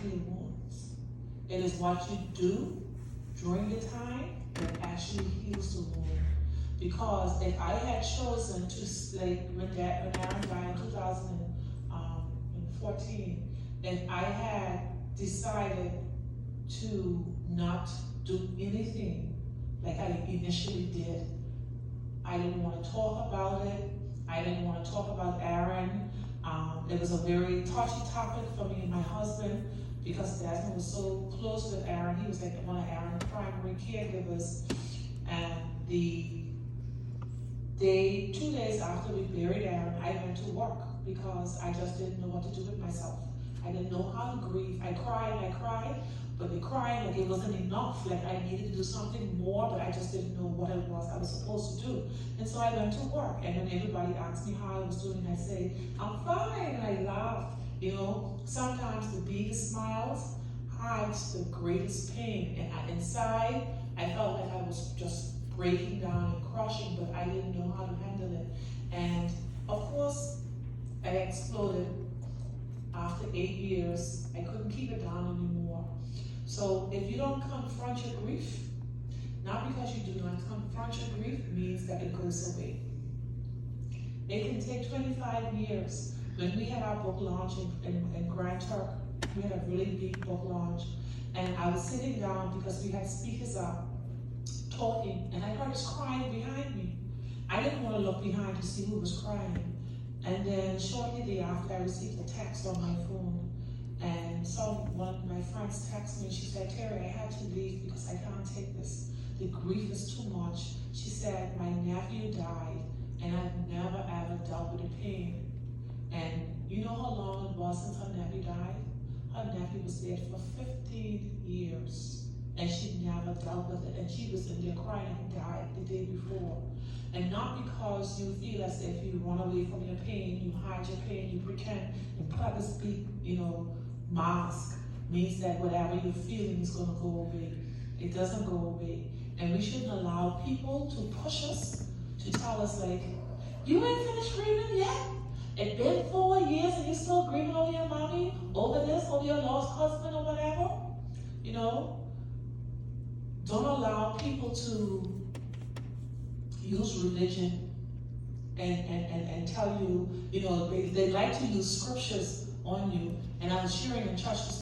heal wounds. It is what you do during the time that actually heals the wound. Because if I had chosen to, like when Aaron died in 2014, if I had decided to not do anything like I initially did, I didn't want to talk about it. I didn't want to talk about Aaron. It was a very touchy topic for me and my husband because Desmond was so close with Aaron. He was like one of Aaron's primary caregivers. And 2 days after we buried Aaron, I went to work because I just didn't know what to do with myself. I didn't know how to grieve. I cried, but the crying, like it wasn't enough. Like I needed to do something more, but I just didn't know what it was I was supposed to do. And so I went to work, and when everybody asked me how I was doing, I say, I'm fine, and I laughed. You know, sometimes the biggest smiles hides the greatest pain, and inside, I felt like I was just breaking down and crushing, but I didn't know how to handle it. And of course, I exploded. After 8 years, I couldn't keep it down anymore. So if you don't confront your grief, not because you do not confront your grief means that it goes away. It can take 25 years. When we had our book launch in Grand Turk, we had a really big book launch, and I was sitting down because we had speakers up talking, and I heard us crying behind me. I didn't want to look behind to see who was crying. And then shortly thereafter, I received a text on my phone, and one of my friends texted me. She said, Terry, I had to leave because I can't take this. The grief is too much. She said, my nephew died, and I've never ever dealt with the pain. And you know how long it was since her nephew died? Her nephew was dead for 15 years, and she never dealt with it. And she was in there crying and died the day before. And not because you feel as if you run away from your pain, you hide your pain, you pretend and put up this big, mask, means that whatever you're feeling is going to go away. It doesn't go away. And we shouldn't allow people to push us, to tell us like, you ain't finished grieving yet? It's been 4 years and you're still grieving over your mommy, over this, over your lost husband or whatever? Don't allow people to use religion and tell you, they like to use scriptures on you. And I was sharing in church